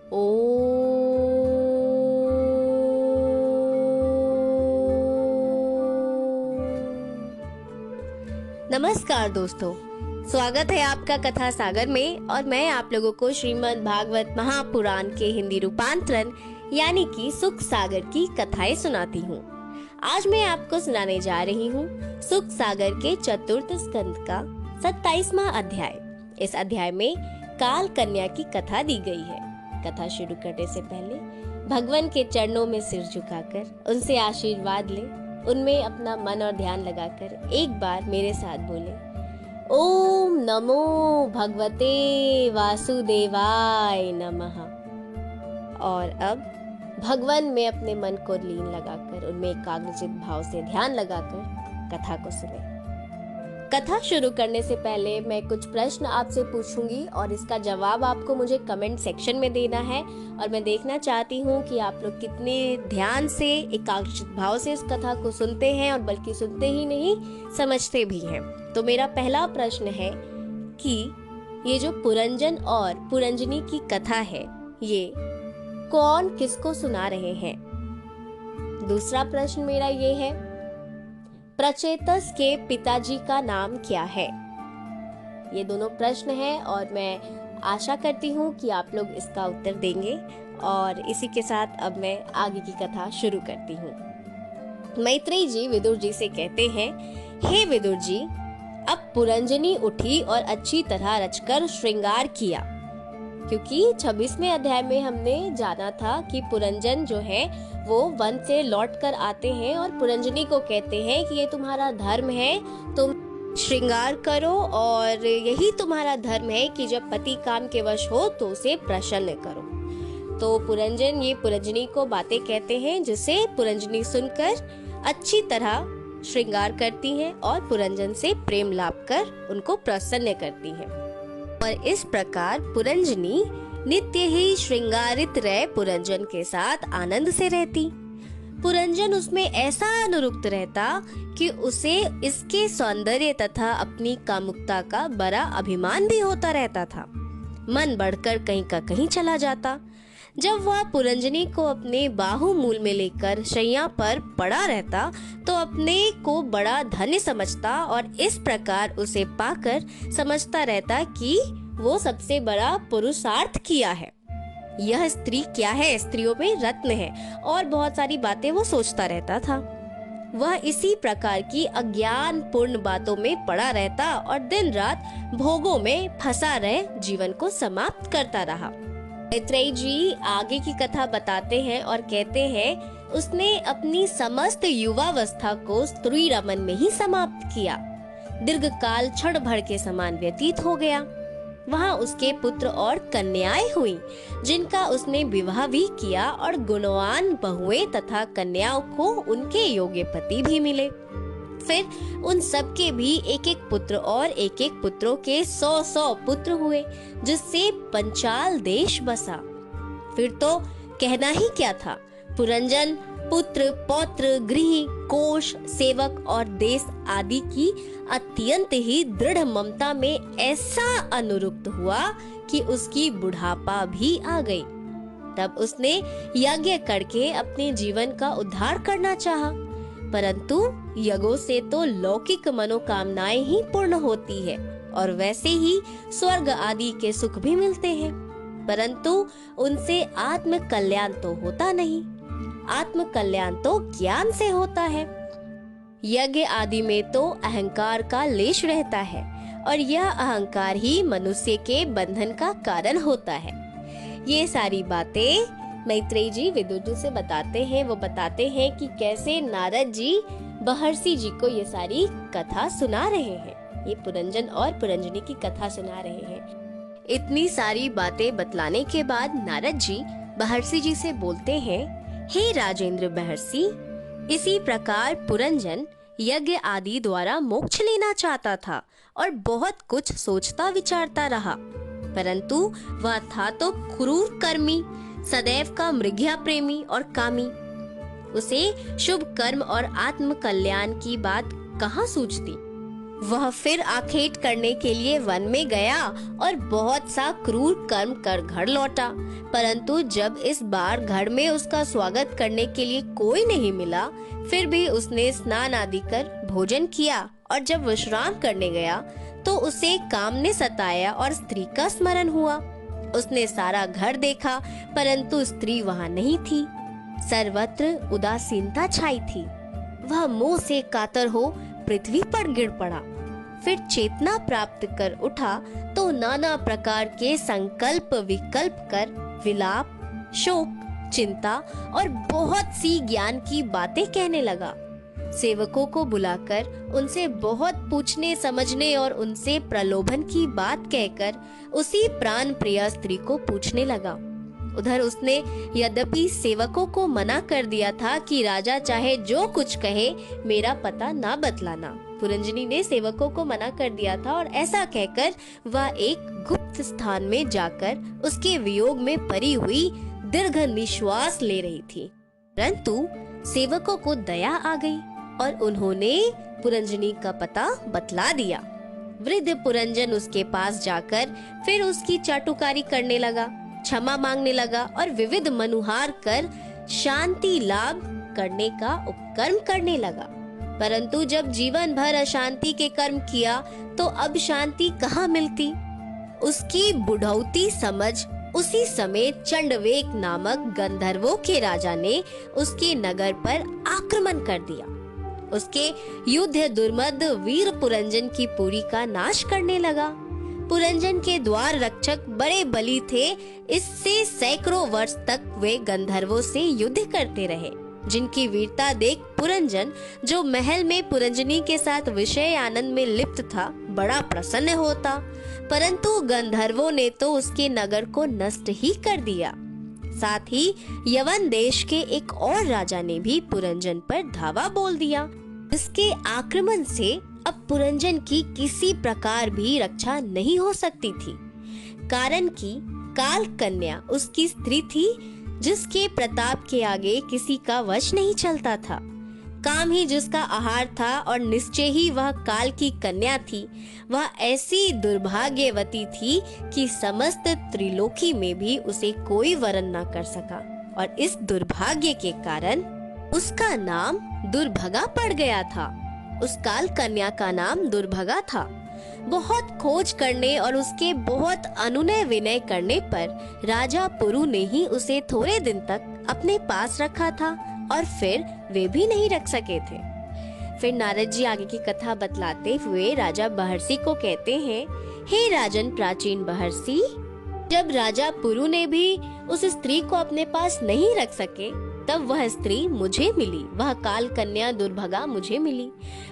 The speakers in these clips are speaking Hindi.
ओ नमस्कार दोस्तों, स्वागत है आपका कथा सागर में। और मैं आप लोगों को श्रीमद् भागवत महापुराण के हिंदी रूपांतरण यानी कि सुख सागर की कथाएं सुनाती हूँ। आज मैं आपको सुनाने जा रही हूँ सुख सागर के चतुर्थ स्कंद का 27वां अध्याय। इस अध्याय में काल कन्या की कथा दी गई है। कथा शुरू करने से पहले भगवान के चरणों में सिर झुकाकर उनसे आशीर्वाद ले, उनमें अपना मन और ध्यान लगाकर एक बार मेरे साथ बोले, ओम नमो भगवते वासुदेवाय नमः। और अब भगवान में अपने मन को लीन लगाकर उनमें एकाग्रचित भाव से ध्यान लगाकर कथा को सुने। कथा शुरू करने से पहले मैं कुछ प्रश्न आपसे पूछूंगी और इसका जवाब आपको मुझे कमेंट सेक्शन में देना है। और मैं देखना चाहती हूँ कि आप लोग कितने ध्यान से एकाग्रचित भाव से इस कथा को सुनते हैं, और बल्कि सुनते ही नहीं समझते भी हैं। तो मेरा पहला प्रश्न है कि ये जो पुरंजन और पुरंजनी की कथा है, ये कौन किसको सुना रहे हैं? दूसरा प्रश्न मेरा ये है, प्रचेतस के पिताजी का नाम क्या है? ये दोनों प्रश्न हैं और मैं आशा करती हूँ कि आप लोग इसका उत्तर देंगे। और इसी के साथ अब मैं आगे की कथा शुरू करती हूँ। मैत्रेयी जी विदुर जी से कहते हैं, हे विदुर जी, अब पुरंजनी उठी और अच्छी तरह रचकर श्रृंगार किया। क्योंकि 26वें अध्याय में हमने जाना था कि पुरंजन जो है वो वन से लौट कर आते हैं और पुरंजनी को कहते हैं कि ये तुम्हारा धर्म है, तुम श्रृंगार करो, और यही तुम्हारा धर्म है कि जब पति काम के वश हो तो उसे प्रसन्न करो। तो पुरंजन ये पुरंजनी को बातें कहते हैं, जिसे पुरंजनी सुनकर अच्छी तरह श्रृंगार करती हैं और पुरंजन से प्रेम लाभ कर उनको प्रसन्न करती हैं। और इस प्रकार पुरंजनी नित्य ही श्रृंगारित रह पुरंजन के साथ आनंद से रहती। पुरंजन उसमें ऐसा अनुरक्त रहता कि उसे इसके सौंदर्य तथा अपनी कामुकता का बड़ा अभिमान भी होता रहता था। मन बढ़कर कहीं का कहीं चला जाता। जब वह पुरंजनी को अपने बाहुमूल में लेकर शैया पर पड़ा रहता तो अपने को बड़ा धन्य समझता, और इस प्रकार उसे पाकर समझता रहता कि वो सबसे बड़ा पुरुषार्थ किया है। यह स्त्री क्या है, स्त्रियों में रत्न है, और बहुत सारी बातें वो सोचता रहता था। वह इसी प्रकार की अज्ञान पूर्ण बातों में पड़ा रहता और दिन रात भोगों में फंसा रह जीवन को समाप्त करता रहा। मैत्रेयी जी आगे की कथा बताते हैं और कहते हैं, उसने अपनी समस्त युवावस्था को स्त्री रमन में ही समाप्त किया। दीर्घ काल क्षण भर के समान व्यतीत हो गया। वहाँ उसके पुत्र और कन्याएं हुई, जिनका उसने विवाह भी किया, और गुणवान बहुएं तथा कन्याओं को उनके योग्य पति भी मिले। फिर उन सब के भी एक एक पुत्र और एक एक पुत्रों के 100-100 पुत्र हुए, जिससे पंचाल देश बसा। फिर तो कहना ही क्या था। पुरंजन पुत्र, पौत्र, गृह, कोष, सेवक और देश आदि की अत्यंत ही दृढ़ ममता में ऐसा अनुरक्त हुआ कि उसकी बुढ़ापा भी आ गई। तब उसने यज्ञ करके अपने जीवन का उद्धार करना चाहा, परंतु यज्ञों से तो लौकिक मनोकामनाएं ही पूर्ण होती है, और वैसे ही स्वर्ग आदि के सुख भी मिलते हैं, परंतु उनसे आत्म कल्याण तो होता नहीं। आत्म कल्याण तो ज्ञान से होता है। यज्ञ आदि में तो अहंकार का लेश रहता है, और यह अहंकार ही मनुष्य के बंधन का कारण होता है। ये सारी बातें मैत्रेयी जी विदुर जी से बताते हैं। वो बताते हैं कि कैसे नारद जी महर्षि जी को ये सारी कथा सुना रहे हैं, ये पुरंजन और पुरंजनी की कथा सुना रहे हैं। इतनी सारी बातें बतलाने के बाद नारद जी महर्षि जी से बोलते हैं, हे राजेंद्र महर्षि, इसी प्रकार पुरंजन यज्ञ आदि द्वारा मोक्ष लेना चाहता था और बहुत कुछ सोचता विचारता रहा, परंतु वह था तो क्रूर कर्मी, सदैव का मृग्या प्रेमी और कामी। उसे शुभ कर्म और आत्म कल्याण की बात कहाँ सूझती। वह फिर आखेट करने के लिए वन में गया और बहुत सा क्रूर कर्म कर घर लौटा। परंतु जब इस बार घर में उसका स्वागत करने के लिए कोई नहीं मिला, फिर भी उसने स्नान आदि कर भोजन किया और जब विश्राम करने गया तो उसे काम ने सताया और स्त्री का स्मरण हुआ। उसने सारा घर देखा, परंतु स्त्री वहाँ नहीं थी। सर्वत्र उदासीनता छाई थी। वह मोह से कातर हो पृथ्वी पर गिर पड़ा। फिर चेतना प्राप्त कर उठा तो नाना प्रकार के संकल्प विकल्प कर विलाप, शोक, चिंता और बहुत सी ज्ञान की बातें कहने लगा। सेवकों को बुलाकर उनसे बहुत पूछने समझने और उनसे प्रलोभन की बात कहकर उसी प्राण प्रिय स्त्री को पूछने लगा। उधर उसने यद्यपि सेवकों को मना कर दिया था कि राजा चाहे जो कुछ कहे मेरा पता ना बतलाना। पुरंजनी ने सेवकों को मना कर दिया था और ऐसा कहकर वह एक गुप्त स्थान में जाकर उसके वियोग में परी हुई दीर्घ निश्वास ले रही थी। परंतु सेवकों को दया आ गई और उन्होंने पुरंजनी का पता बतला दिया। वृद्ध पुरंजन उसके पास जाकर फिर उसकी चाटुकारी करने लगा, क्षमा मांगने लगा और विविध मनुहार कर शांति लाभ करने का उपकर्म करने लगा। परंतु जब जीवन भर अशांति के कर्म किया तो अब शांति कहाँ मिलती। उसकी बुढ़ौती समझ उसी समय चंडवेक नामक गंधर्वों के राजा ने उसके नगर पर आक्रमण कर दिया। उसके युद्ध दुर्मद वीर पुरंजन की पुरी का नाश करने लगा। पुरंजन के द्वार रक्षक बड़े बली थे, इससे सैकड़ों वर्ष तक वे गंधर्वों से युद्ध करते रहे, जिनकी वीरता देख पुरंजन, जो महल में पुरंजनी के साथ विषय आनंद में लिप्त था, बड़ा प्रसन्न होता। परंतु गंधर्वों ने तो उसके नगर को नष्ट ही कर दिया। साथ ही यवन देश के एक और राजा ने भी पुरंजन पर धावा बोल दिया। इसके आक्रमण से अब पुरंजन की किसी प्रकार भी रक्षा नहीं हो सकती थी, कारण कि काल कन्या उसकी स्त्री थी, जिसके प्रताप के आगे किसी का वश नहीं चलता था। काम ही जिसका आहार था और निश्चय ही वह काल की कन्या थी। वह ऐसी दुर्भाग्यवती थी कि समस्त त्रिलोकी में भी उसे कोई वरण न कर सका और इस दुर्भाग्य के कारण उसका नाम दुर्भगा पड़ गया था। उस काल कन्या का नाम दुर्भगा था। बहुत खोज करने और उसके बहुत अनुनय विनय करने पर राजा पुरु ने ही उसे थोड़े दिन तक अपने पास रखा था और फिर वे भी नहीं रख सके थे। फिर नारद जी आगे की कथा बतलाते हुए राजा बहर्षि को कहते हैं, हे राजन प्राचीन बहर्षि, जब राजा पुरु ने भी उस स्त्री को अपने पास नहीं रख सके, तब वह स्त्री मुझे मिली, वह काल कन्या दुर्भगा मुझे मिली।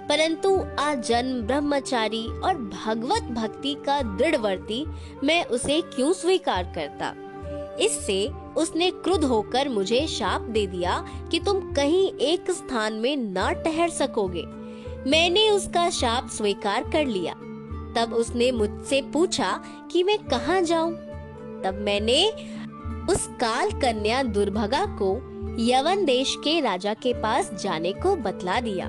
परंतु आजन्म ब्रह्मचारी और भगवत भक्ति का दृढ़वर्ती मैं उसे क्यों स्वीकार करता। इससे उसने क्रुद्ध होकर मुझे शाप दे दिया कि तुम कहीं एक स्थान में न ठहर सकोगे। मैंने उसका शाप स्वीकार कर लिया। तब उसने मुझसे पूछा कि मैं कहाँ जाऊं। तब मैंने उस काल कन्या दुर्भगा को यवन देश के राजा के पास जाने को बतला दिया।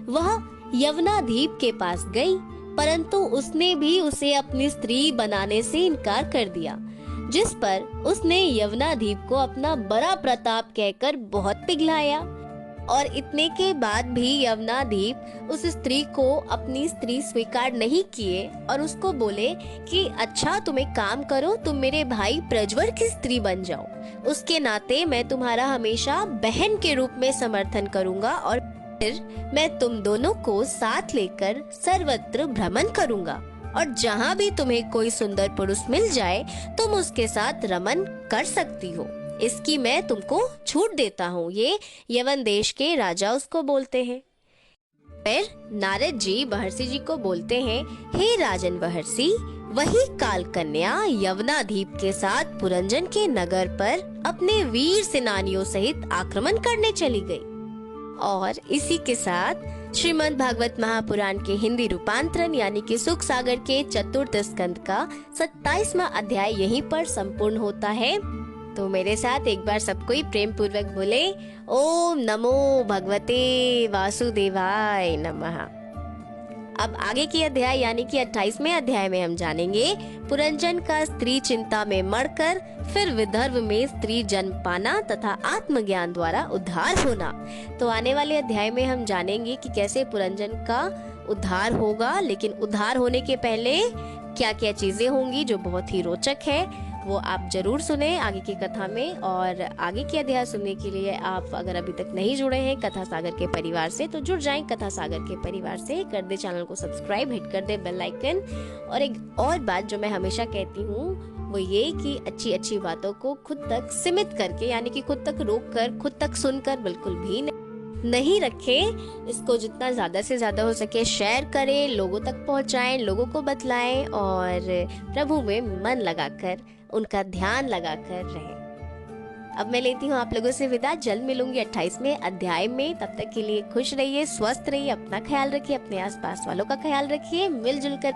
वह यवनाधीप के पास गई, परंतु उसने भी उसे अपनी स्त्री बनाने से इनकार कर दिया, जिस पर उसने यवनाधीप को अपना बड़ा प्रताप कहकर बहुत पिघलाया। और इतने के बाद भी यवनाधीप उस स्त्री को अपनी स्त्री स्वीकार नहीं किए और उसको बोले कि अच्छा तुम एक काम करो, तुम मेरे भाई प्रज्वर की स्त्री बन जाओ, उसके नाते मैं तुम्हारा हमेशा बहन के रूप में समर्थन करूंगा और फिर मैं तुम दोनों को साथ लेकर सर्वत्र भ्रमण करूंगा और जहाँ भी तुम्हें कोई सुंदर पुरुष मिल जाए तुम उसके साथ रमन कर सकती हो, इसकी मैं तुमको छूट देता हूँ। ये यवन देश के राजा उसको बोलते हैं। फिर नारद जी बहर्षि जी को बोलते हैं, हे राजन बहर्षि, वही काल कन्या यवनाधीप के साथ पुरंजन के नगर पर अपने वीर सेनानियों सहित आक्रमण करने चली गई। और इसी के साथ श्रीमद् भागवत महापुराण के हिंदी रूपांतरण यानी कि सुख सागर के चतुर्थ स्कंद का 27वां अध्याय यहीं पर संपूर्ण होता है। तो मेरे साथ एक बार सबको ही प्रेम पूर्वक बोले, ओम नमो भगवते वासुदेवाय नमः। अब आगे की अध्याय यानी कि 28वें अध्याय में हम जानेंगे पुरंजन का स्त्री चिंता में मरकर फिर विदर्भ में स्त्री जन्म पाना तथा आत्मज्ञान द्वारा उद्धार होना। तो आने वाले अध्याय में हम जानेंगे कि कैसे पुरंजन का उद्धार होगा, लेकिन उद्धार होने के पहले क्या क्या चीजें होंगी जो बहुत ही रोचक है, वो आप जरूर सुने आगे की कथा में। और आगे की अध्याय सुनने के लिए आप अगर अभी तक नहीं जुड़े हैं कथा सागर के परिवार से तो जुड़ जाएं कथा सागर के परिवार से। कर दे चैनल को सब्सक्राइब, हिट कर दे बेल आइकन। और एक और बात जो मैं हमेशा कहती हूँ वो ये कि अच्छी अच्छी बातों को खुद तक सीमित करके यानी कि खुद तक रोक कर, खुद तक सुनकर बिल्कुल भी नहीं रखें। इसको जितना ज्यादा से ज्यादा हो सके शेयर करें, लोगों तक पहुंचाएं, लोगों को बतलाएं और प्रभु में मन लगाकर, उनका ध्यान लगाकर रहें। अब मैं लेती हूँ आप लोगों से विदा। जल्द मिलूंगी 28वें अध्याय में। तब तक के लिए खुश रहिए, स्वस्थ रहिए, अपना ख्याल रखिए, अपने आसपास वालों का ख्याल रखिए, मिलजुल कर